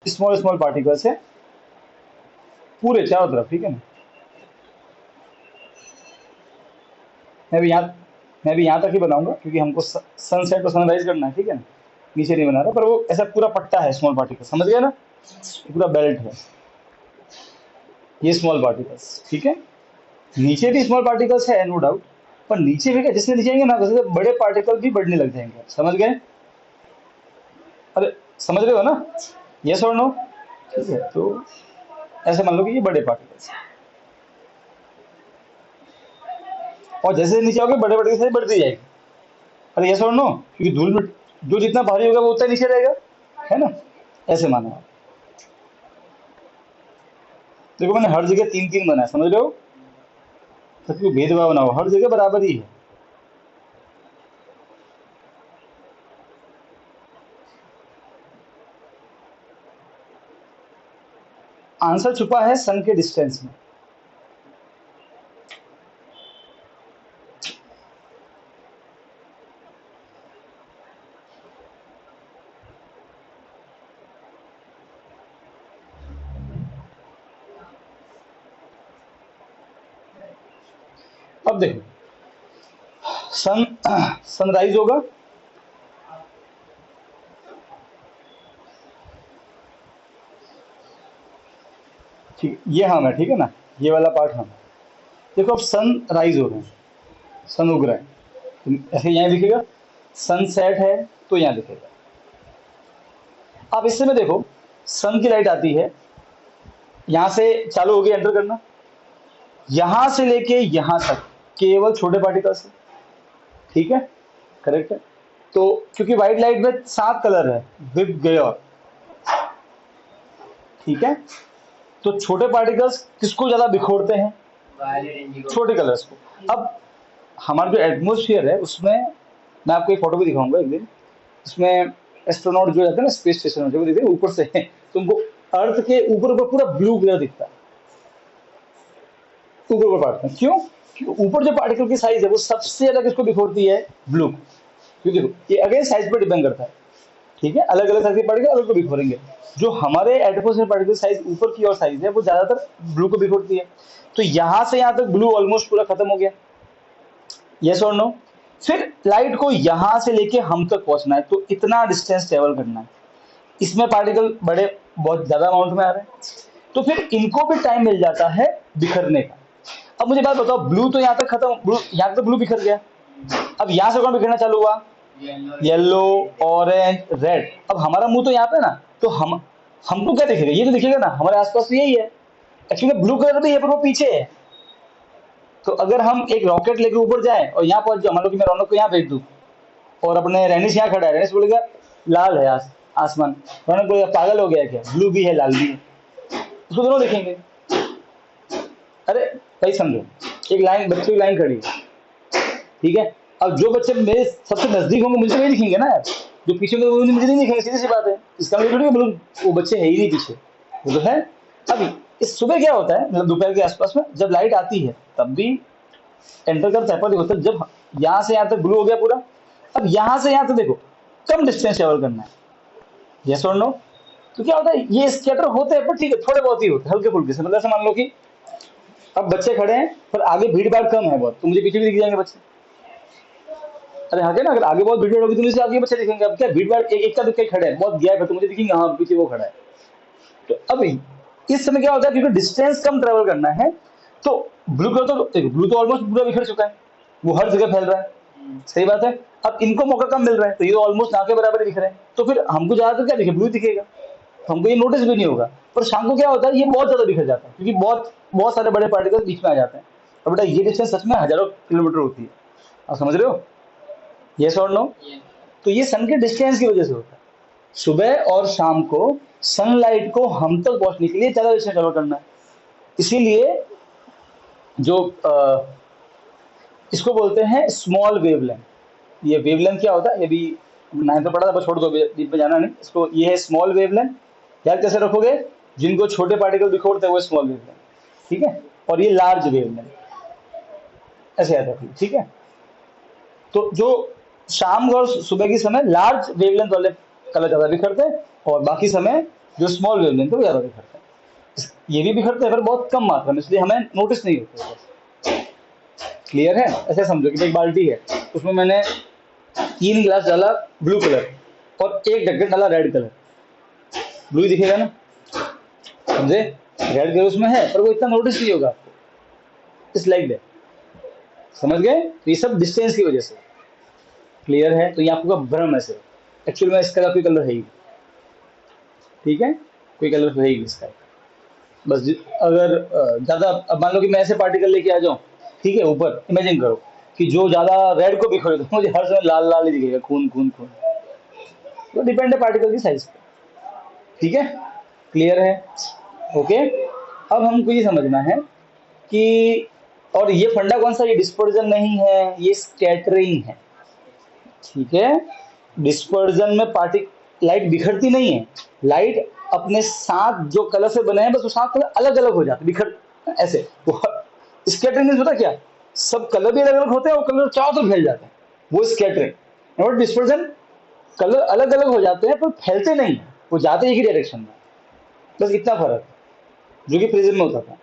Small small particles है पूरे चारों तरफ, ठीक है ना। मैं भी यहाँ मैं भी यहाँ तक ही बनाऊंगा क्योंकि हमको सनसेट और सनराइज करना है, ठीक है ना। नीचे नहीं बना रहा, पर वो ऐसा पूरा पट्टा है स्मॉल पार्टिकल, समझ गया ना। ये पूरा बेल्ट है, ये स्मॉल पार्टिकल्स, ठीक है। नीचे भी स्मॉल पार्टिकल्स है, नो डाउट। पर नीचे भी क्या, जिससे नीचे आएंगे ना वैसे बड़े पार्टिकल भी बढ़ने लग जाएंगे, समझ गए। अरे समझ रहे हो ना, यस और नो। ठीक है, तो ऐसे मान लो कि ये बड़े पार्टिकल्स हैं, और जैसे नीचे आओगे बड़े बड़े साइज बढ़ती जाएगी। अरे यस और नो, क्योंकि धूल में जो जितना भारी होगा वो उतना नीचे रहेगा, है ना। ऐसे मानो आप। देखो मैंने हर जगह तीन तीन बनाया, समझ रहे हो। ताकि भेदभाव ना हो, हर जगह बराबर ही है। आंसर छुपा है सन के डिस्टेंस में। अब देखो, सन सनराइज होगा, ठीक, ये हम है, ठीक है ना, ये वाला पार्ट हम। देखो अब सन राइज हो रहे हैं, सन उग रहा है, तो ऐसे यहाँ दिखेगा। सनसेट है तो यहाँ दिखेगा। अब इससे में देखो, सन की लाइट आती है, यहाँ से चालू हो गई एंटर करना, यहाँ से लेके यहाँ तक केवल छोटे पार्टिकल्स है, ठीक है, करेक्ट है। तो क्योंकि व्हाइट लाइट में 7 कलर है विप गया, ठीक है। तो छोटे पार्टिकल्स किसको ज्यादा बिखोरते हैं, छोटे कलर्स को। अब हमारा जो एटमोस्फियर है उसमें, मैं आपको एक फोटो भी दिखाऊंगा एक दिन, उसमें एस्ट्रोनॉट जो जाते हैं ना स्पेस स्टेशन में, जब देखते हैं ऊपर से तुमको अर्थ के ऊपर ऊपर पूरा ब्लू कलर दिखता है, ऊपर ऊपर पार्ट में। क्यों, क्योंकि ऊपर जो पार्टिकल की साइज है वो सबसे ज्यादा किसको बिखोरती है, ब्लू। क्योंकि देखो ये अगेन साइज पर डिपेंड करता है, ठीक है। अलग अलग साइज के पार्टिकल अलग को बिखोरेंगे। जो हमारे एटमोस्फेयर पार्टिकल साइज ऊपर की और साइज है वो ज्यादातर ब्लू को बिखोरती है। तो यहां से यहां तक ब्लू ऑलमोस्ट पूरा खत्म हो गया, यस और नो। फिर लाइट को यहां से लेके हम तक पहुंचना है, तो इतना डिस्टेंस ट्रेवल करना है। इसमें पार्टिकल बड़े बहुत ज्यादा अमाउंट में आ रहे हैं, तो फिर इनको भी टाइम मिल जाता है बिखरने का। अब मुझे बात बताओ, ब्लू तो यहाँ तक खत्म, ब्लू यहाँ तक ब्लू बिखर गया। अब यहाँ से कौन बिखरना चालू हुआ, येलो, ऑरेंज, रेड। अब हमारा मुंह तो यहाँ पे ना, तो हमको क्या दिखेगा, ये तो दिखेगा ना, हमारे आसपास तो यही है। एक्चुअली ब्लू कलर भी है पर वो पीछे है। तो अगर हम एक रॉकेट लेके ऊपर जाए और यहाँ पहुंच जाए, मान लो कि मैं रौनक को यहाँ भेज दूँ और अपने रैनिस यहाँ खड़ा है, रैनिस बोलेगा लाल है आसमान, रौनक बोलेगा पागल हो गया क्या, ब्लू भी है लाल भी है, उसको दोनों देखेंगे। अरे भाई समझो, एक लाइन बच्चों की लाइन खड़ी है, ठीक है। अब जो बच्चे मेरे सबसे नजदीक होंगे मुझे तो वही दिखेंगे ना यार, जो पीछे होंगे वो मुझे नहीं दिखेंगे, सीधी सी बात है। इसका मतलब थोड़ी मतलब वो बच्चे है ही नहीं पीछे, वो तो है। अभी इस सुबह क्या होता है, मतलब दोपहर के आसपास में जब लाइट आती है तब भी एंटर करता है, पर देखो तब जब यहाँ से यहाँ तक ब्लू हो गया पूरा, अब यहाँ से यहाँ तक देखो कम डिस्टेंस ट्रेवल करना है, यस और नो। तो क्या होता है, ये स्कैटर होते हैं पर ठीक है थोड़े बहुत ही होते हैं, हल्के फुल्के से। मतलब ऐसा मान लो कि अब बच्चे खड़े हैं पर आगे भीड़ भाड़ कम है बहुत, तो मुझे पीछे भी दिख जाएंगे बच्चे। अरे हाँ क्या ना, अगर आगे बहुत भीड़ भाड़ होगी तो मुझे आगे बच्चे दिखेंगे। अब क्या भीड़ भाड़ एक एक का दुक्का खड़े हैं, बहुत गैप है, तो मुझे दिखेंगे हाँ पीछे वो खड़ा है। तो अभी इस समय क्या होता है, क्योंकि डिस्टेंस कम ट्रेवल करना है, तो ब्लू कलर तो देखो, ब्लू तो ऑलमोस्ट पूरा बिखर चुका है, वो हर जगह फैल रहा है, सही बात है। अब इनको मौका कम मिल रहा है, तो ये ऑलमोस्ट ना के बराबर दिख रहे हैं, तो फिर हमको ज्यादातर क्या दिखे, ब्लू दिखेगा, तो हमको ये नोटिस भी नहीं होगा। पर शाम को क्या होता है, ये बहुत ज्यादा बिखर जाता है, क्योंकि बहुत बहुत सारे बड़े पार्टिकल बीच में आ जाते हैं। और बेटा ये डिस्टेंस सच में हजारों किलोमीटर होती है, आप समझ रहे हो, यस और नो। तो ये सन के डिस्टेंस की वजह से होता है। सुबह और शाम को सनलाइट को हम तक पहुंचने के लिए ज्यादा डिस्टेंस कवर करना है। इसीलिए जो इसको बोलते हैं स्मॉल वेवलेंथ। ये वेवलेंथ क्या होता है, ये भी नाइन तो पढ़ा था, बस छोड़ दो, डीप में जाना नहीं इसको। ये है स्मॉल वेवलेंथ। याद कैसे रखोगे, जिनको छोटे पार्टिकल बिखोरते हैं वो स्मॉल वेवलेंथ, ठीक है। और ये लार्ज वेवलेंथ, ऐसे याद रखिए, ठीक है। तो जो शाम और सुबह के समय लार्ज वेवलेंथ वाले कलर ज्यादा बिखरते हैं, और बाकी समय जो स्मॉल वेवलेंथ है वो ज़्यादा बिखरता है। ये भी बिखरते हैं पर बहुत कम मात्रा में, इसलिए हमें नोटिस नहीं होते। क्लियर है? ऐसे समझो कि एक बाल्टी है, उसमें मैंने 3 गिलास डाला ब्लू कलर और 1 ढक्कन डाला रेड कलर, ब्लू ही दिखेगा ना, समझे? रेड कलर उसमें है पर वो इतना नोटिस नहीं होगा आपको, इस लाइक दैट। समझ गए? तो ये सब डिस्टेंस की वजह से। क्लियर है? तो ये आपका भ्रम है सिर्फ, एक्चुअल में इसका कोई कलर है ही, ठीक है, कोई कलर तो है ही इसका। बस अगर ज्यादा, अब मान लो कि मैं ऐसे पार्टिकल लेके आ जाऊं, ठीक है, ऊपर इमेजिन करो कि जो ज्यादा रेड को बिखरे तो मुझे हर समय लाल लाल ही दिखेगा, खून खून खून। तो डिपेंड है पार्टिकल की साइज पे, ठीक है? क्लियर है? ओके। अब हमको ये समझना है कि, और ये फंडा कौन सा, ये डिस्पर्जन नहीं है, ये स्कैटरिंग है, ठीक है? डिस्पर्जन में लाइट बिखरती नहीं है, लाइट अपने साथ जो कलर से बने हैं बस वो 7 कलर अलग अलग हो जाते, बिखर ऐसे। स्कैटरिंग में होता क्या, सब कलर भी अलग अलग होते हैं और कलर चारों तरफ फैल जाते हैं, वो स्कैटरिंग। और डिस्पर्जन, कलर अलग अलग हो जाते हैं पर फैलते नहीं है, वो जाते एक ही डायरेक्शन में, बस इतना फर्क है, जो कि प्रिज्म में होता था।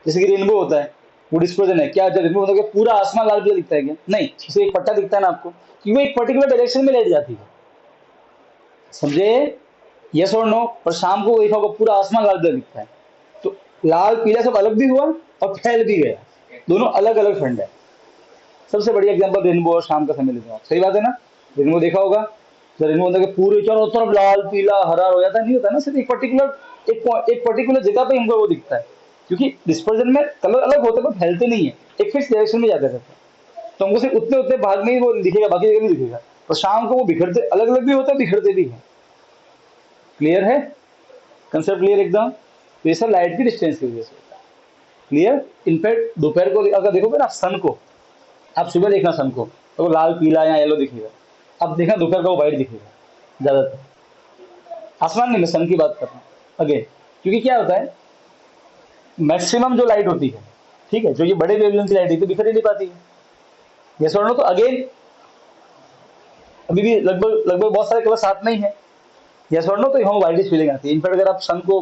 जैसे कि रेनबो होता है, वो डिस्पर्जन है क्या, जब रेनबो होता है क्या पूरा आसमान लाल पीला दिखता है क्या? नहीं, इसे एक पट्टा दिखता है ना आपको, कि वो एक पर्टिकुलर डायरेक्शन में लाइट जाती है, समझे? यस और नो? पर शाम को देखा होगा पूरा आसमान लाल पीला दिखता है, तो लाल पीला सब अलग भी हुआ और फैल भी गया, दोनों अलग अलग फंड है। सबसे बढ़िया एग्जांपल रेनबो और शाम का समय लेते हैं, सही बात है ना? रेनबो देखा होगा, जब रेनबो होता है पूरे चारों तरफ लाल पीला हरा हो जाता है, नहीं होता ना, सिर्फ एक पर्टिकुलर जगह पे हमको वो दिखता है, क्योंकि डिस्पर्जन में कलर अलग होते हैं पर फैलते नहीं है, एक फिक्स डायरेक्शन में जाते रहते हैं, तो हमको सिर्फ उतने उतने भाग में ही वो दिखेगा, बाकी जगह नहीं दिखेगा। और शाम को वो बिखरते अलग अलग भी होते हैं, बिखरते भी हैं। क्लियर है? कंसेप्ट क्लियर एकदम? तो ये सब लाइट की डिस्टेंस की वजह से होता है। क्लियर? इनफैक्ट दोपहर को अगर देखोगे ना सन को, आप सुबह देखना सन को तो वो लाल पीला या येलो दिखेगा, अब देखना दोपहर का वो वाइट दिखेगा ज्यादातर। आसमान में मैं सन की बात कर रहा हूँ अगेन, क्योंकि क्या होता है, मैक्सिमम जो लाइट होती है, ठीक है, जो ये बड़े वेवलेंथ की लाइट है तो बिखर ही नहीं पाती है। ये सुनो, तो अगेन अभी भी लगभग लगभग बहुत सारे कलर साथ में ही है, यस और नो, तो हम वाइटिश फीलिंग आती है। इनफैक्ट अगर आप सन को,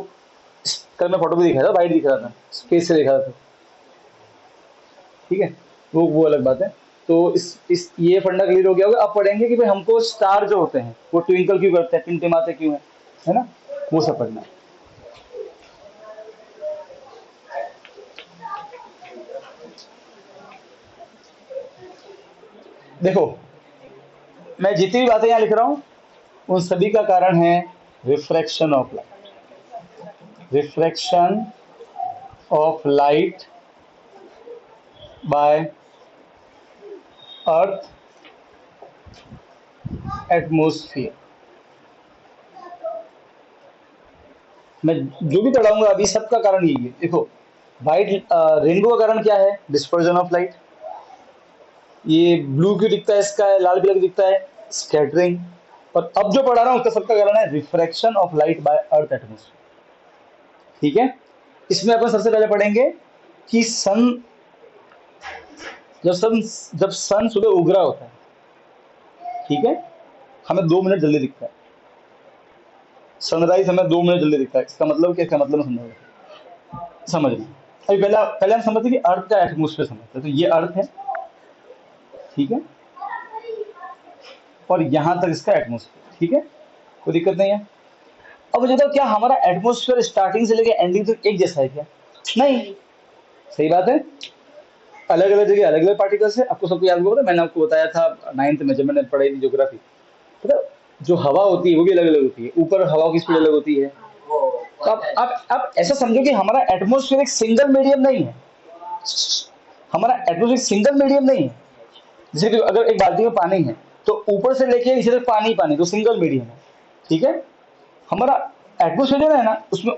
कल मैं फोटो भी दिखा था, वाइट दिख रहा था, स्पेस से देखा था, ठीक है, वो अलग बात है। तो इस ये फंडा क्लियर हो गया होगा। अब पढ़ेंगे कि भाई हमको स्टार जो होते हैं वो ट्विंकल क्यों करते हैं, टिमटिमाते क्यों है ना, वो सब पढ़ना है। देखो, मैं जितनी भी बातें यहाँ लिख रहा हूँ उन सभी का कारण है refraction of light, refraction of light by earth atmosphere. मैं जो भी पढ़ाऊंगा अभी सबका कारण यही है। देखो, वाइट रेनबो का कारण क्या है, डिस्पर्जन ऑफ लाइट। ये ब्लू क्यों दिखता है, इसका है लाल क्यों दिखता है, स्कैटरिंग। और अब जो पढ़ा रहा हूं उसका सबका कारण है refraction of light by earth atmosphere, ठीक है? इसमें अपन सबसे पहले पढ़ेंगे कि जब सन सुबह उग रहा होता है, ठीक है, हमें 2 मिनट जल्दी दिखता है, सनराइज हमें 2 मिनट जल्दी दिखता है। इसका मतलब क्या, इसका मतलब समझना। अभी पहले पहले हम समझते कि अर्थ का एटमोस्फेयर समझते हैं, तो ये अर्थ है, ठीक है, और यहां तक इसका एटमोस्फेयर, ठीक है, कोई दिक्कत नहीं है। अब मुझे बताओ, क्या हमारा एटमोस्फेयर स्टार्टिंग से लेकर एंडिंग तक एक जैसा है क्या? नहीं, सही बात है, अलग अलग जगह अलग अलग पार्टिकल्स है। आपको सबको याद होगा, मैंने आपको बताया था 9th में जब मैंने पढ़ाई थी ज्योग्राफी, मतलब जो हवा होती है वो भी अलग अलग होती है, ऊपर हवा की स्पीड अलग होती है। तो आप ऐसा समझो कि हमारा एटमोस्फेयर एक सिंगल मीडियम नहीं है, हमारा एटमोस्फेयर सिंगल मीडियम नहीं है। जैसे कि अगर एक बाल्टी में पानी है तो ऊपर से लेके नीचे तक पानी पानी, तो सिंगल मीडियम है, ठीक है। हमारा एटमोस्फेयर जो है ना, उसमें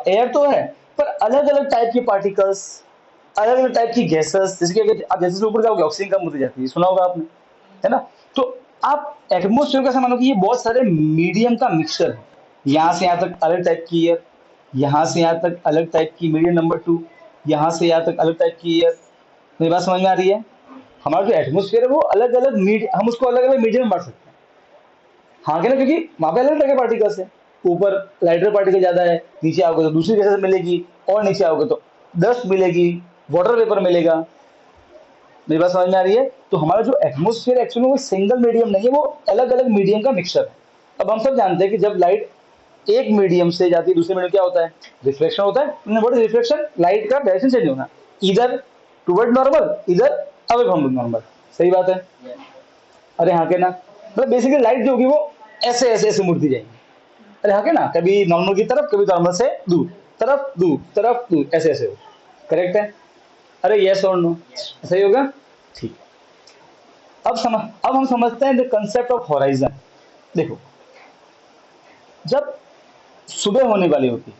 एयर तो है पर अलग अलग टाइप के पार्टिकल्स, अलग अलग टाइप की गैसेस। जैसे कि अगर आप जैसे ऊपर जाओगे ऑक्सीजन कम होती जाती है, सुना होगा आपने, है ना। तो आप एटमोस्फेयर का मानो कि ये बहुत सारे मीडियम का मिक्सचर है। यहाँ से यहाँ तक अलग टाइप की एयर, यहाँ से यहाँ तक अलग टाइप की मीडियम नंबर 2, यहाँ से यहाँ तक अलग टाइप की एयर। मेरी बात समझ में आ रही है? हमारा जो एटमोस्फेयर है वो अलग अलग हम उसको अलग अलग मीडियम में बांट सकते हैं। हाँ क्या ना, क्योंकि वहां पे अलग तरह के पार्टिकल्स है, ऊपर लाइटर पार्टिकल ज्यादा है, नीचे आओगे तो दूसरी गैसेस मिलेगी, और नीचे आओगे तो डस्ट मिलेगी, वाटर वेपर मिलेगा। मेरी बात समझ में आ रही है? तो हमारा जो एटमोस्फेयर एक्चुअली वो सिंगल मीडियम नहीं है, वो अलग अलग मीडियम का मिक्सचर है। अब हम सब जानते हैं कि जब लाइट एक मीडियम से जाती है दूसरे मीडियम, क्या होता है? रिफ्लेक्शन होता है। What is reflection? लाइट का डायरेक्शन चेंज होना, इधर टुवर्ड नॉर्मल, इधर अवे फ्रॉम नॉर्मल। सही बात है? अरे हाँ के ना, मतलब बेसिकली लाइट जो होगी वो ऐसे ऐसे ऐसे मुड़ती जाएगी। अरे हाँ के ना, कभी नॉर्मल की तरफ, कभी नॉर्मल से दूर, तरफ दूर, तरफ दूर, ऐसे ऐसे हो। करेक्ट है? अरे यस और नो, सही होगा? ठीक। अब हम समझते हैं द कंसेप्ट ऑफ हॉराइजन। देखो, जब सुबह होने वाली होती है,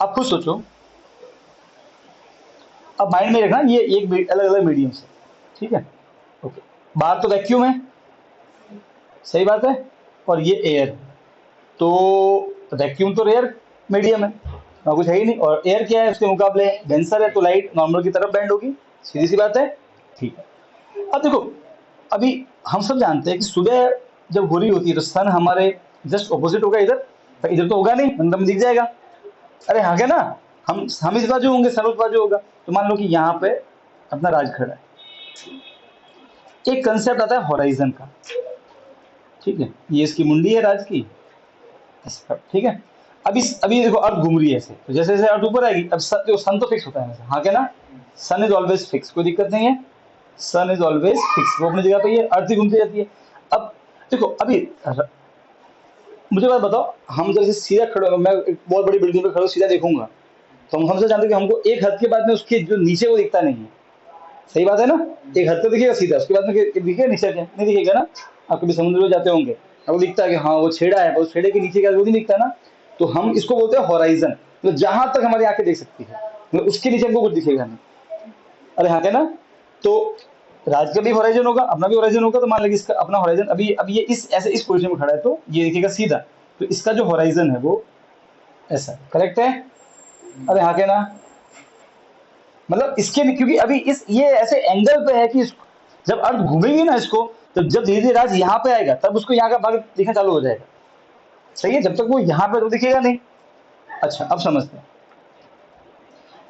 आप खुद सोचो, अब माइंड में रखना ये एक अलग अलग मीडियम से, ठीक है? ओके, बाहर तो वैक्यूम है, सही बात है, और ये एयर है। तो वैक्यूम तो रेयर मीडियम है, वहाँ कुछ है ही नहीं, और एयर क्या है उसके मुकाबले? डेंसर है, तो लाइट नॉर्मल की तरफ बेंड होगी। सीधी सी बात है। ठीक है, अब देखो, अभी हम सब जानते हैं कि सुबह जब हो रही होती है तो सन हमारे जस्ट ऑपोजिट होगा इधर, तो इधर तो होगा नहीं, मतलब दिख जाएगा। अरे हाँ क्या ना, हम इस बाजू होंगे, सर उस बाजू होगा। तो मान लो कि यहाँ पे अपना राज खड़ा है, एक कंसेप्ट आता है हॉराइजन का, ठीक है? ये इसकी मुंडी है राज की, ऐसा, ठीक है? अभी देखो अर्थ घूम रही है ऐसे, तो जैसे जैसे अर्थ ऊपर आएगी, अब सन तो फिक्स होता है हमेशा, हाँ क्या ना? सन इज ऑलवेज फिक्स, कोई दिक्कत नहीं है, सन इज ऑलवेज फिक्स, वो अपनी जगह पे ही है, अर्थ ही घूमती जाती है। अब देखो, अभी मुझे बात बताओ, हम जैसे सीधा खड़े हो, मैं एक बहुत बड़ी बिल्डिंग पे खड़ा हूं, सीधा देखूंगा, तो हम हमसे जानते हैं कि हमको एक हद के बाद में उसके जो नीचे वो दिखता नहीं है। सही बात है ना? एक हद तक दिखेगा सीधा, उसके बाद में दिखेगा नीचे क्या? नहीं दिखेगा ना। आप कभी समुद्र में जाते होंगे, आपको दिखता है कि हाँ वो छेड़ा है, पर उस छेड़े के नीचे क्या, वो नहीं दिखता ना। तो हम इसको बोलते हैं हॉराइजन, तो जहां तक हमारी आंखें देख सकती है, तो उसके नीचे हमको कुछ दिखेगा नहीं। अरे हाँ क्या ना? तो राज का भी हॉराइजन होगा, अपना भी हॉराइजन होगा, तो मान लीजिए इसका अपना हॉराइजन अभी अब ये इस ऐसे इस पोजीशन में खड़ा है, तो ये दिखेगा सीधा, तो इसका जो हॉराइजन है वो ऐसा। करेक्ट है? अरे हाँ क्या ना, मतलब इसके क्योंकि अभी इस ये ऐसे एंगल पे है कि जब अर्थ घूमेगी ना इसको, तो जब धीरे धीरे राज यहाँ पे आएगा, तब उसको यहाँ का भाग दिखना चालू हो जाएगा। सही है? जब तक वो यहाँ पे तो दिखेगा नहीं। अच्छा, अब समझते हैं।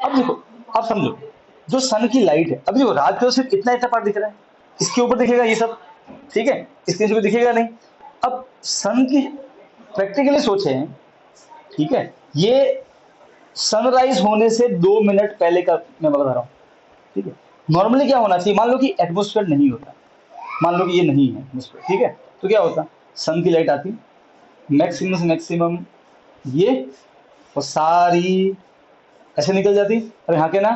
अब देखो, अब समझो, जो सन की लाइट है, अभी देखो रात को सिर्फ इतना पार्ट दिख रहा है, इसके ऊपर दिखेगा ये सब, ठीक है? इसके नीचे दिखेगा नहीं। अब सन की प्रैक्टिकली सोचे, ठीक है, ये सनराइज होने से 2 मिनट पहले का मैं बता रहा हूँ, ठीक है? नॉर्मली क्या होना चाहिए? मान लो कि एटमोस्फेयर नहीं होता, मान लो कि ये नहीं है एटमोस्फेयर, ठीक है? तो क्या होता? सन की लाइट आती, मैक्सिमम से मैक्सिमम ये, और सारी ऐसे निकल जाती। अरे हाँ के ना,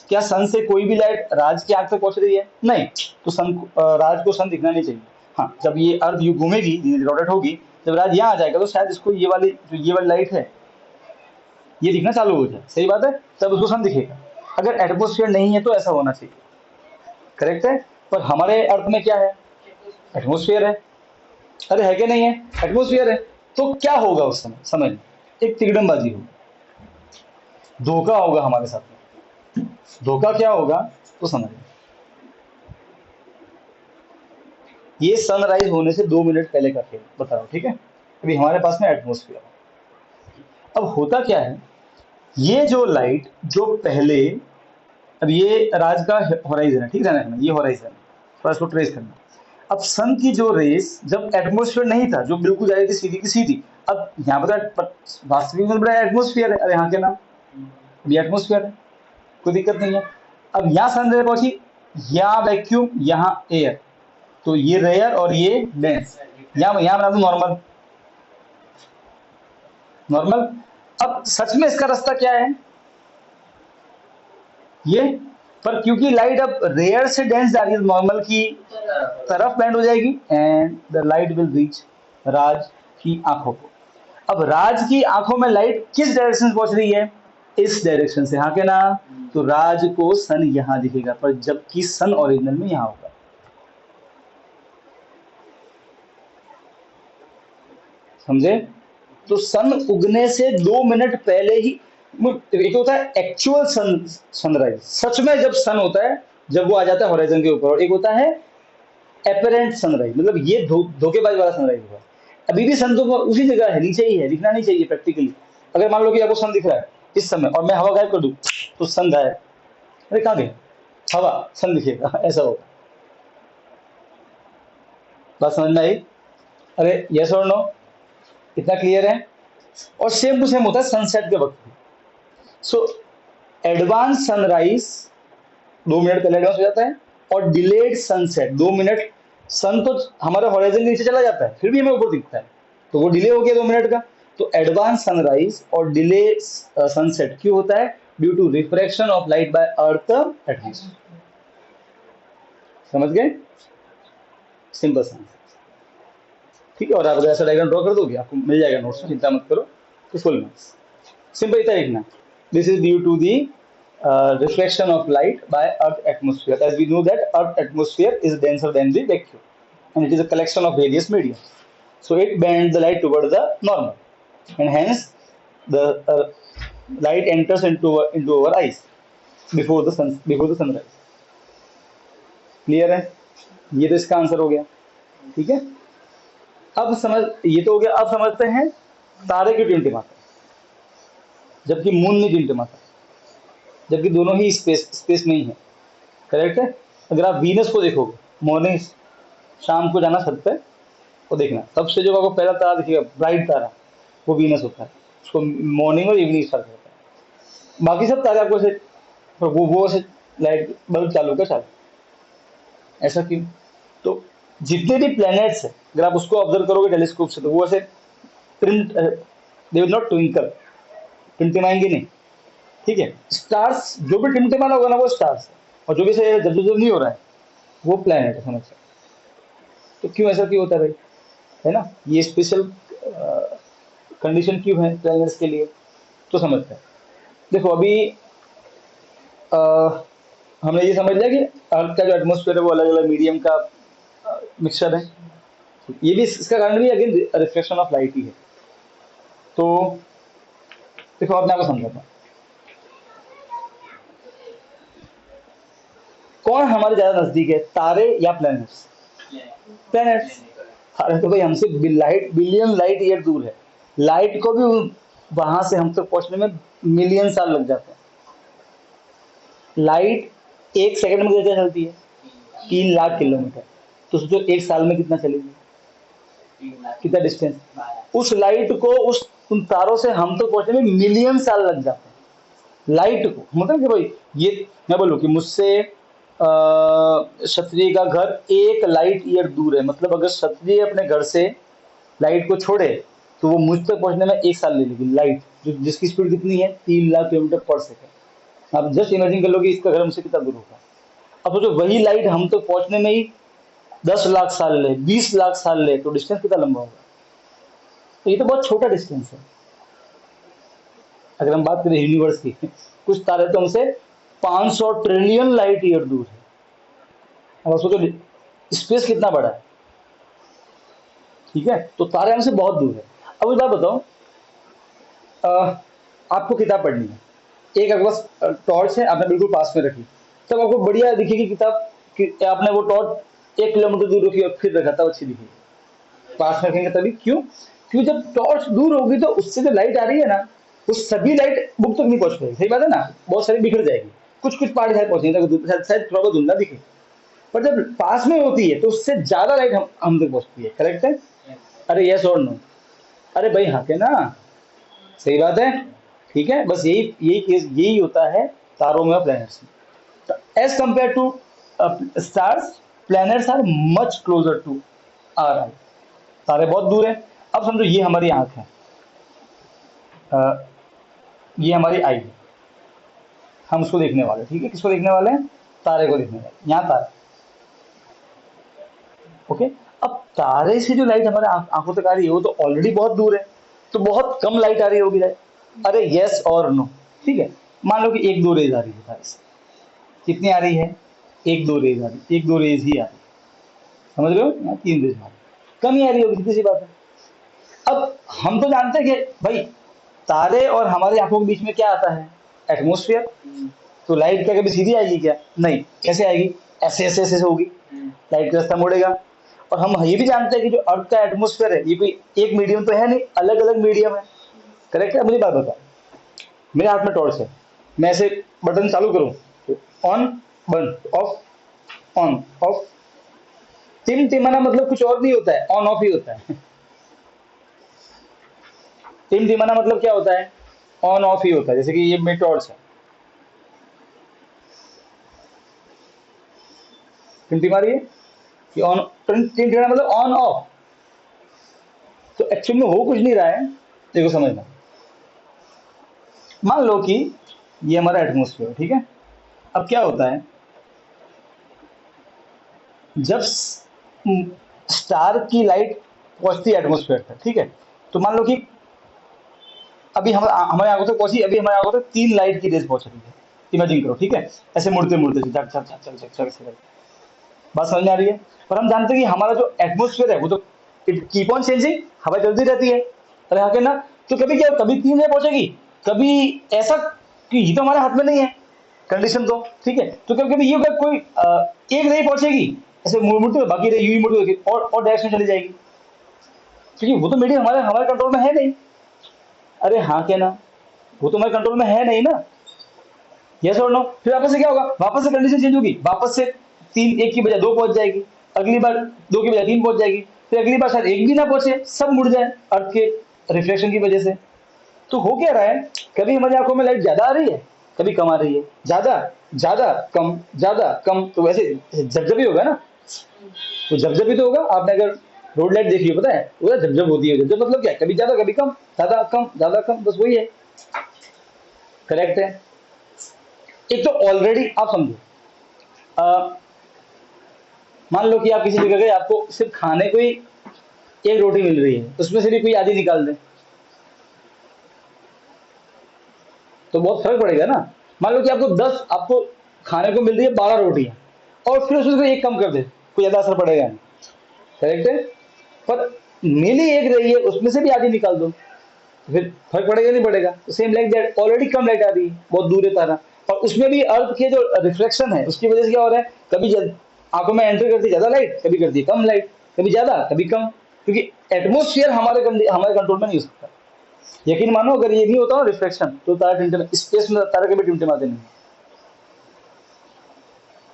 क्या सन से कोई भी लाइट राज की आंख तक पहुंच रही है? नहीं। तो राज को सन दिखना नहीं चाहिए। हाँ, जब ये अर्थ यू घूमेगी, रोटेट होगी, जब राज यहाँ आ जाएगा, तो शायद इसको ये वाली लाइट है, ये दिखना चालू हो जाए। सही बात है? तब उसको सन दिखेगा। अगर एटमोस्फेयर नहीं है तो ऐसा होना चाहिए। करेक्ट है? पर हमारे अर्थ में क्या है? एटमोस्फेयर है। अरे है कि नहीं है? एटमोस्फेयर है। तो क्या होगा उस समय? समझ, एक तिगड़मबाजी होगी, धोखा होगा हमारे साथ में। धोखा क्या होगा तो समझ, ये सनराइज होने से 2 मिनट पहले का खेल बता रहा हूं, ठीक है? अभी हमारे पास में एटमोस्फेयर है। अब होता क्या है, ये जो लाइट जो पहले, अब ये राज का हॉराइजन है, ठीक है ना? ये हॉराइजन थोड़ा इसको ट्रेस करना। अब सन की जो रेस जब एटमोस्फेयर नहीं था, जो बिल्कुल जा रही थी सीधी की सीधी, अब यहाँ पर वास्तविक में बड़ा एटमोस्फेयर है। अरे यहाँ के नाम, ये एटमोस्फेयर है, कोई दिक्कत नहीं है। अब यहाँ सन रे पहुंची, यहाँ वैक्यूम, यहाँ एयर, तो ये रेयर और ये डेंस, यहाँ बना दू नॉर्मल। नॉर्मल। अब सच में इसका रास्ता क्या है? ये, पर क्योंकि लाइट अब रेयर से डेंस जा रही है, नॉर्मल की तरफ बैंड हो जाएगी, and the light will reach Raj की आंखों को। अब राज की आंखों में लाइट किस डायरेक्शन से पहुंच रही है? इस डायरेक्शन से, हाँ के ना? तो राज को सन यहां दिखेगा, पर जबकि सन ओरिजिनल में यहां होगा। समझे? तो सन उगने से 2 मिनट पहले ही, एक होता है एक्चुअल सनराइज, सच में जब सन होता है, जब वो आ जाता है हॉराइजन के ऊपर, और एक होता है एपरेंट सनराइज, मतलब ये धोखेबाज वाला सनराइज हुआ। अभी भी सन तो उसी जगह है, नीचे ही है, दिखना नहीं चाहिए प्रैक्टिकली। अगर मान लो कि आपको सन दिख रहा है इस समय और मैं हवा गायब कर दूं तो सन गायब। अरे कहाँ गए, हवा सन दिखेगा ऐसा होगा। बात समझ में आई? अरे यस और नो, इतना क्लियर है? और सेम टू सेम होता है सनसेट के वक्त। सो एडवांस सनराइज 2 मिनट पहले एडवांस हो जाता है, और डिलेड सनसेट 2 मिनट, सन तो हमारे हॉराइजन के नीचे चला जाता है फिर भी हमें ऊपर दिखता है, तो वो डिले हो गया 2 मिनट का। तो एडवांस सनराइज और डिले सनसेट क्यों होता है? Due to refraction of light by earth atmosphere. समझ गए? सिंपल सा, ठीक है। और आप अगर ऐसा डायग्राम ड्रॉ कर दोगे आपको मिल जाएगा नोट्स, चिंता मत करो, तो फुल मार्क्स। सिंपल इतना लिखना, this is due to the reflection of light by earth atmosphere. As we know that earth atmosphere is denser than the vacuum, and it is a collection of various media, so it bends the light toward the normal, and hence the light enters into our eyes before the sunrise. Clear है? ये तो इसका answer हो गया, ठीक है। अब समझ, ये तो हो गया। अब समझते हैं तारे की टिमटिमाता, जबकि मून नहीं टिमटिमाता, जबकि दोनों ही स्पेस में ही है, करेक्ट है। अगर आप वीनस को देखोगे मॉर्निंग, शाम को जाना छत पे और देखना, सबसे जो आपको पहला तारा दिखेगा ब्राइट तारा, वो वीनस होता है। उसको मॉर्निंग और इवनिंग फर्क होता है। बाकी सब तारे आपको ऐसे वो ऐसे लाइट बल्ब चालू का चालू, ऐसा क्यों? तो जितने भी प्लैनेट्स है अगर आप उसको ऑब्जर्व करोगे टेलीस्कोप से, तो वो ऐसे दे विल नॉट ट्विंकल, टिमटिमाएंगे नहीं, ठीक है। स्टार्स जो भी टिमटिमाना होगा ना वो स्टार्स है, और जो भी से जब नहीं हो रहा है वो प्लैनेट है, समझ सकते। तो क्यों ऐसा क्यों होता है भाई, है ना? ये स्पेशल कंडीशन क्यों है प्लैनेट्स के लिए, तो समझते हैं। देखो अभी हमने ये समझ लिया कि अर्थ का जो एटमॉस्फेयर है वो अलग अलग मीडियम का मिक्सचर है। ये भी इसका कारण भी अगेन रिफ्लेक्शन ऑफ लाइट ही है। तो देखो अपने आपको समझाता हूं, कौन हमारे ज्यादा नजदीक है, तारे या प्लैनेट्स? प्लैनेट्स। तारे तो भाई हमसे बिलियन लाइट ईयर दूर है, लाइट को भी वहां से हम तक पहुंचने में मिलियन साल लग जाते हैं। लाइट 1 सेकंड में कितना चलती है? 3 लाख किलोमीटर। तो सोचो 1 साल में कितना चलेगी, कितना डिस्टेंस। उस लाइट को उन तारों से हम तक पहुंचने में मिलियन साल लग जाते हैं लाइट को। मतलब कि भाई ये मैं बोलूं कि मुझसे क्षत्रिय का घर 1 लाइट ईयर दूर है, मतलब अगर क्षत्रिय अपने घर से लाइट को छोड़े तो वो मुझ तक पहुंचने में 1 साल ले लेगी लाइट, जिसकी स्पीड कितनी है? 3 लाख किलोमीटर पर सेकंड। आप जस्ट इमेजिन कर लो कि इसका घर हमसे कितना दूर होगा। अब सोचो वही लाइट हम तक पहुंचने में ही 10 लाख साल ले, 20 लाख साल ले, तो डिस्टेंस कितना लंबा होगा? तो ये तो बहुत छोटा डिस्टेंस है। अगर हम बात करें यूनिवर्स की, कुछ तारे तो हमसे 500 ट्रिलियन लाइट ईयर दूर है। अब सोचो स्पेस कितना बड़ा है, ठीक है। तो तारे हमसे बहुत दूर है। अब एक बात बताओ, आपको किताब पढ़नी है, एक आपके पास टॉर्च है, आपने बिल्कुल पास में रखी, तब आपको बढ़िया दिखेगी किताब कि आपने वो टॉर्च 1 किलोमीटर दूर रखी और फिर रखा तब अच्छी दिखेगी। पास में रखेंगे तभी, क्यों? क्योंकि जब टॉर्च दूर होगी तो उससे जो लाइट आ रही है ना, वो सभी लाइट बुक तक नहीं पहुंच पाएगी, सही बात है ना। बहुत सारी बिखर जाएगी, कुछ कुछ पार्ट शायद पहुंचेंगे, शायद थोड़ा बहुत धुंधला दिखे, पर जब पास में होती है तो उससे ज्यादा लाइट हम तक पहुंचती है, करेक्ट है? अरे यस और नो? अरे भाई हाँ के ना, सही बात है, ठीक है। बस यही केस यही होता है तारों में और प्लैनेट्स में। As compare to stars, planets are much closer to our eye. तारे बहुत दूर है। अब समझो ये हमारी आंख है, ये हमारी आई है, हम उसको देखने वाले, ठीक है। किसको देखने वाले हैं? तारे को देखने वाले। यहाँ तारे, ओके। अब तारे से जो लाइट हमारे आंखों तक आ रही है वो तो ऑलरेडी बहुत दूर है, तो बहुत कम लाइट आ रही होगी लाइट। अरे यस और नो, ठीक है। मान लो कि 1-2 रेज आ रही है तारे से, कितनी आ रही है? 1-2 रेज आ रही, 1-2 रेज ही आ रही, समझ रहे हो? यहाँ 3 रेज आ रही, कम ही आ रही होगी, सीधी सी बात है। अब हम तो जानते हैं कि भाई तारे और हमारी आंखों के बीच में क्या आता है? एटमोस्फियर। तो लाइट क्या कभी सीधी आएगी क्या? नहीं। कैसे आएगी? ऐसे ऐसे ऐसे होगी, लाइट का रास्ता मोड़ेगा। और हम ये भी जानते हैं कि जो अर्थ का एटमोस्फेयर है ये कोई एक मीडियम तो है नहीं, अलग अलग मीडियम है। करेक्ट है? मुझे बात बता, मेरे हाथ में टॉर्च है, मैं ऐसे बटन चालू करूं तो ऑन बंद ऑफ ऑन ऑफ, टिमटिमाना मतलब कुछ और नहीं होता है, ऑन ऑफ ही होता है। टिमटिमाना मतलब क्या होता है? ऑन ऑफ ही होता है। जैसे कि ये मेरी टॉर्च है, टिमटिमा रही है, ये ऑन, टिमटिमाना मतलब ऑन ऑफ। तो एक्चुअल में हो कुछ नहीं रहा है, देखो समझना। मान लो कि ये हमारा एटमोस्फेयर है, ठीक है। अब क्या होता है, जब स्टार की लाइट पहुंचती है एटमोस्फेयर तक, ठीक है, तो मान लो कि अभी हम हमारे आंखों तक पहुंची, अभी हमारे आंखों तक 3 लाइट की रेज पहुंच रही है, इमेजिन करो, ठीक है। ऐसे मुड़ते मुड़ते झक झक झक झक झक झक, बात समझ में आ रही है? पर हम जानते हैं कि हमारा जो एटमोस्फेयर है वो तो इट कीप ऑन चेंजिंग, हवा चलती रहती है, अरे हाँ के ना। तो कभी क्या, कभी 3 रे पहुंचेगी, कभी ऐसा कि ये तो हमारे हाथ में नहीं है कंडीशन तो, ठीक है। तो कभी कभी ये होगा कोई एक रे पहुंचेगी, ऐसे मुड़ते हुए, बाकी रे यूं ही मुड़ते हुए और डायरेक्शन चली जाएगी, क्योंकि वो तो मीडियम हमारे हमारे कंट्रोल में है नहीं। अरे हाँ के ना, वो तो हमारे कंट्रोल में है नहीं ना, यस और नो। फिर वापस से क्या होगा, वापस से कंडीशन चेंज होगी, वापस से 3, 1 की बजाय 2 पहुंच जाएगी, अगली बार 2 की बजाय 3 पहुंच जाएगी, फिर अगली बार शायद 1 भी ना पहुंचे, सब मुड़ जाए अर्थ के रिफ्लेक्शन की वजह से। तो हो क्या रहा है, कभी हमारी आंखों में लाइट ज्यादा आ रही है, कभी कम आ रही है, ज्यादा ज्यादा कम ज्यादा कम, तो वैसे जब ही होगा ना, तो जब ही तो होगा। आपने अगर रोड लाइट देखी हो, पता है वो जब होती है, जब मतलब क्या है, कभी ज्यादा कभी कम, ज्यादा कम ज्यादा कम, बस वही है। करेक्ट है? एक तो ऑलरेडी आप समझो, मान लो कि आप किसी जगह गए, आपको सिर्फ खाने को ही एक रोटी मिल रही है, उसमें से भी कोई आधी निकाल दे तो बहुत फर्क पड़ेगा ना। मान लो कि आपको खाने को मिल रही है 12 रोटियां, और फिर उसमें से एक कम कर दे, कोई ज्यादा असर पड़ेगा नहीं। करेक्ट है? पर मिल ही एक रही है, उसमें से भी आधी निकाल दो, तो फिर फर्क पड़ेगा नहीं पड़ेगा? तो सेम लाइक दैट, ऑलरेडी कम लाइट आ रही है, बहुत दूर है तारा, और उसमें भी अर्थ के जो रिफ्लेक्शन है उसकी वजह से क्या हो रहा है, कभी आंखों में एंटर करती है ज्यादा लाइट, कभी करती है कम लाइट, कभी ज्यादा कभी कम, क्योंकि एटमोस्फियर हमारे कंट्रोल में नहीं हो सकता। यकीन मानो, अगर ये नहीं होता ना रिफ्लेक्शन, तो तारा टिमटिमा, स्पेस में तारा कभी टिमटिमाते नहीं,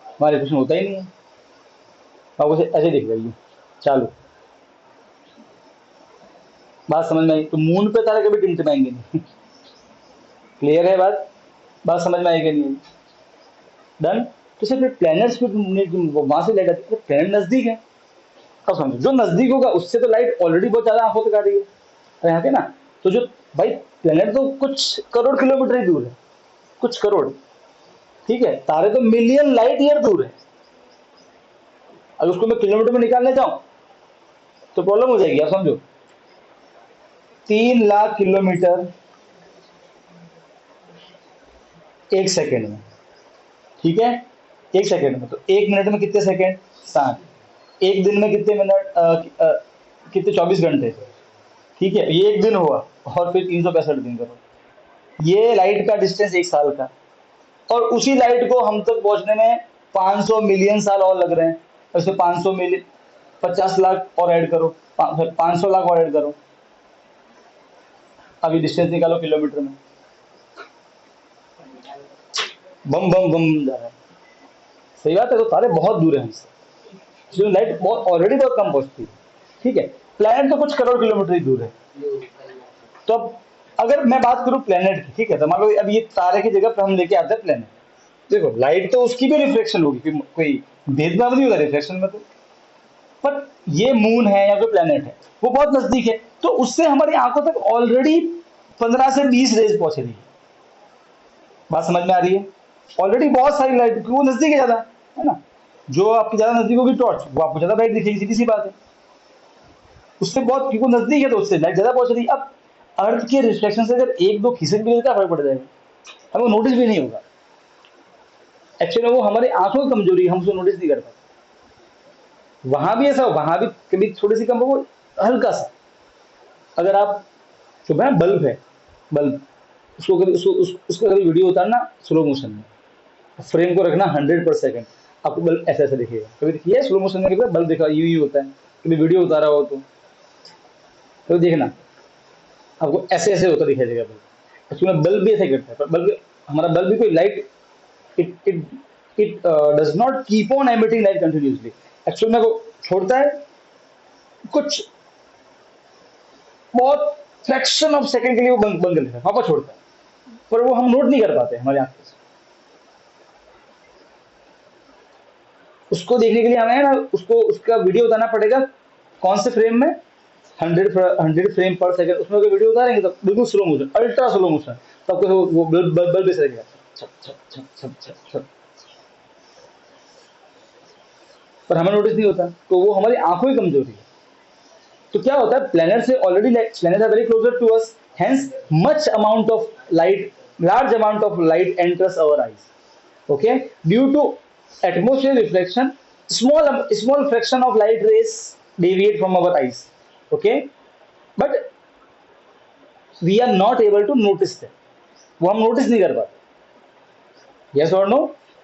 हमारे रिफ्लेक्शन होता ही नहीं है। आप उसे ऐसे देख रही चालू, बात समझ में आई? तो मून पे तारा कभी टिमटिमाएंगे नहीं। क्लियर है बात? बात समझ में आएगी नहीं? डन। तो सिर्फ प्लैनेट्स पे वहां से लाइट आती है, प्लैनेट नजदीक है। अब समझो, जो नजदीक होगा उससे तो लाइट ऑलरेडी बहुत ज्यादा आंखों तक आ रही है, यहाँ पे ना। तो जो भाई प्लैनेट तो कुछ करोड़ किलोमीटर ही दूर है, कुछ करोड़, ठीक है। तारे तो मिलियन लाइट ईयर दूर है, अगर उसको मैं किलोमीटर में निकालने जाऊं तो प्रॉब्लम हो जाएगी। आप समझो, 3 लाख किलोमीटर 1 सेकेंड में, ठीक है, 1 सेकेंड में। तो 1 मिनट में कितने सेकेंड? 7। एक दिन में कितने मिनट, कितने, 24 घंटे, ठीक है। ये एक दिन हुआ, और फिर 365 दिन करो, ये लाइट का डिस्टेंस 1 साल का। और उसी लाइट को हम तक पहुंचने में 500 मिलियन साल और लग रहे हैं, उसमें 500 मिलियन, 50 लाख और ऐड करो, 500 लाख और ऐड करो, अभी डिस्टेंस निकालो किलोमीटर में, बम बम बम जा रहा है। सही बात है, तो तारे बहुत दूर है हमसे, इसलिए लाइट बहुत ऑलरेडी बहुत कम पहुंचती है, ठीक है। प्लैनेट तो कुछ करोड़ किलोमीटर ही दूर है। तो अब अगर मैं बात करूं प्लैनेट की, ठीक है, तो मान लो अब ये तारे की जगह पर हम लेके आते हैं प्लैनेट। देखो लाइट तो उसकी भी रिफ्लेक्शन होगी, कोई भेदभाव नहीं होगा रिफ्लेक्शन में, तो पर ये मून है या कोई प्लैनेट है, वो बहुत नजदीक है, तो उससे हमारी आंखों तक ऑलरेडी 15 से 20 रेज पहुंच रही है। बात समझ में आ रही है? ऑलरेडी बहुत सारी लाइट, क्योंकि वो नजदीक है ज्यादा, है ना। जो आपकी ज्यादा नजदीक होगी टॉर्च, वो आपको ज्यादा लाइट दिखेगी, सीधी सी बात है। उससे बहुत, क्योंकि वो नजदीक है तो उससे लाइट ज्यादा पहुंच रही है। अब अर्थ के रिफ्लेक्शन से अगर 1-2 खिसक भी क्या फर्क पड़ जाएगा, हमें नोटिस भी नहीं होगा। एक्चुअली वो हमारी आंखों की कमजोरी है, हम उसको नोटिस नहीं कर पाते। वहां भी ऐसा हो, वहां भी कभी थोड़ी सी कम हो, हल्का सा। अगर आप, सुबह बल्ब है, बल्ब, उसको कभी उसका कभी वीडियो उतारना स्लो मोशन में, फ्रेम को रखना 100 पर सेकंड, आपको बल्ब ऐसा ऐसा दिखेगा। कभी देखिए स्लो मोशन में बल्ब देखा, यू होता है, कभी वीडियो उतारा हो तो देखना आपको ऐसे ऐसे होता दिखाई देगा बल्ब। एक्चुअली बल्ब भी ऐसे करता है, पर बल्ब हमारा बल्ब भी कोई light, it it it does not keep on emitting light continuously. Actually में वो छोड़ता है कुछ बहुत फ्रैक्शन ऑफ सेकंड के लिए, वो बंद बंद कर देता है, वापस छोड़ता है, पर वो हम नोट नहीं कर पाते हमारी आंखों से। उसको देखने के लिए हमें ना उसको उसका वीडियो उतारना पड़ेगा। कौन से फ्रेम में? 100 फ्रेम पर सेकंड उसमें अगर वीडियो उतारेंगे तो बिल्कुल slow motion, ultra slow motion, तो आपको वो बल्ब बल्ब भी सकेगा, छप छप छप छप छप छप। पर हमें नोटिस नहीं होता, तो वो हमारी आंखों की कमजोरी है। तो क्या होता है, प्लैनेट से already planet are very closer to us, hence much amount of light, large amount of light enters our eyes, okay, due to atmosphere reflection. Small fraction of light rays deviate from our eyes, okay, but we are not able to notice them, वो हम notice नहीं कर पाते। Yes और no?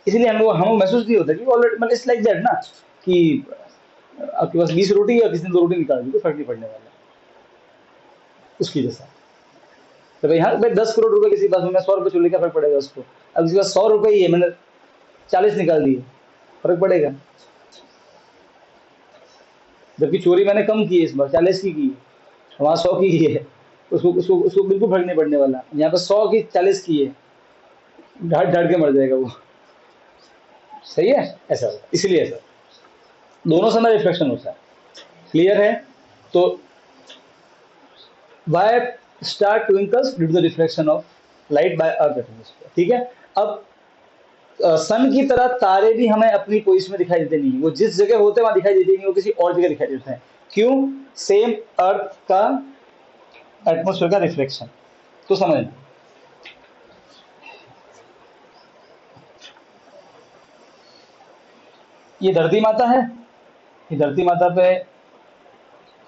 इसलिए हम महसूस नहीं होता कि ऑलरेडी, मतलब इट्स लाइक दैट ना, कि आपके पास 20 रोटी या किसी ने 2 रोटी निकाल दी, तो फर्क नहीं पड़ने वाला उसकी जैसा। तो भाई हाँ भाई, 10 करोड़ रुपए किसी के पास, मैं 100 रुपए चोरी, क्या फर्क पड़ेगा उसको? अब किसी के पास 100 रुपए ही है, मैंने 40 निकाल दिए, फर्क पड़ेगा? जबकि चोरी मैंने कम की है, इस बार 40 की है, वहां 100 की है, उसको उसको उसको बिल्कुल फर्क नहीं पड़ने वाला। यहाँ पे 100 की 40 की है, ढाट ढाट के मर जाएगा वो। सही है, ऐसा होता है, इसलिए ऐसा दोनों समय रिफ्लेक्शन होता है। क्लियर है? तो why star twinkles due to the reflection of light by earth atmosphere. ठीक है। अब सन की तरह तारे भी हमें अपनी पोजीशन में दिखाई देते नहीं, वो जिस जगह होते हैं वहां दिखाई देते नहीं, वो किसी और जगह दिखाई देते हैं। क्यों? सेम अर्थ का एटमॉस्फेयर का रिफ्लेक्शन। तो समझना, ये धरती माता है, ये धरती माता पे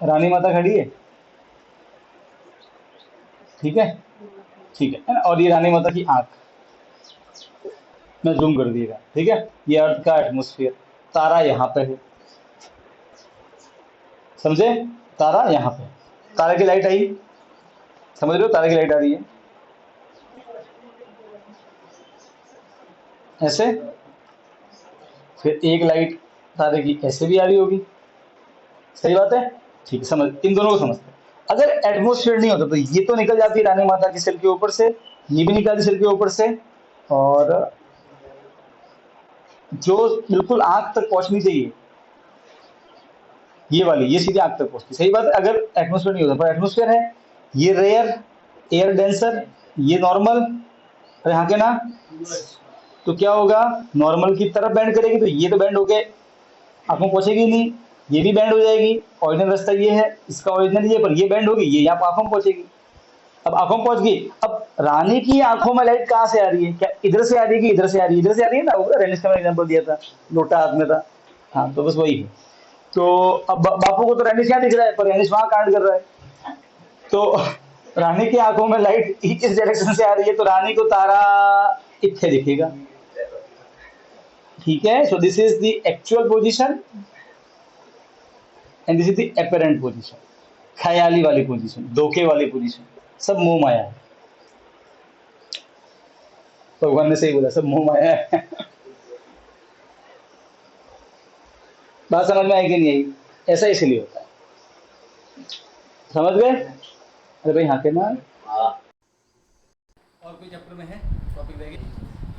रानी माता खड़ी है, ठीक है, ठीक है ना? और ये रानी माता की आंख, मैं जूम कर दिएगा, ठीक है। ये अर्थ का एटमॉस्फेयर, तारा यहाँ पे है, समझे? तारा यहाँ पे, तारे की लाइट आई, समझ रहे हो? तारे की लाइट आ रही है ऐसे, फिर एक लाइट तारे की ऐसे भी आ रही होगी, सही बात है, ठीक है। समझ, इन दोनों को समझते हैं। अगर एटमॉस्फेयर नहीं होता तो ये तो निकल जाती है रानी माता के सिर के ऊपर से, ये भी निकलती सिर के ऊपर से, और जो बिल्कुल आंख तक पहुंचनी चाहिए, ये वाली, ये सीधे आंख तक पहुंचती, सही बात है, अगर एटमॉस्फेयर नहीं होता। पर एटमॉस्फेयर है, ये रेयर, एयर डेंसर, ये नॉर्मल, और यहाँ के ना, तो क्या होगा, नॉर्मल की तरफ बैंड करेगी, तो ये तो बैंड होके आंखों पहुंचेगी नहीं, ये भी बैंड हो जाएगी। ओरिजिनल रास्ता ये है, इसका ओरिजिनल ये, पर ये बैंड होगी, ये यहाँ आंखों में पहुंचेगी। अब आंखों में पहुंच गई। अब रानी की आंखों में लाइट कहाँ से आ रही है? क्या इधर से आ रही है कि इधर से आ रही है? इधर से आ रही है ना, वो रेनिस का मैंने एग्जाम्पल दिया था, लोटा हाथ में था, हाँ, तो बस वही है। तो अब बापू को तो रेनिस यहाँ दिख रहा है, पर रेनिस वहां कांड कर रहा है। तो रानी की आंखों में लाइट इस डायरेक्शन से आ रही है, तो रानी को तारा इतने दिखेगा, ठीक है। So this is the actual position and this is the apparent position, ख्याली वाली पोजीशन, धोखे वाली पोजीशन, सब मोह माया है। भगवान ने सही बोला, सब मोह माया है। बात समझ में आई कि नहीं आई? ऐसा इसलिए होता है, समझ गए? अरे भाई हाँ के ना, और कोई चैप्टर में है टॉपिक रहेगी?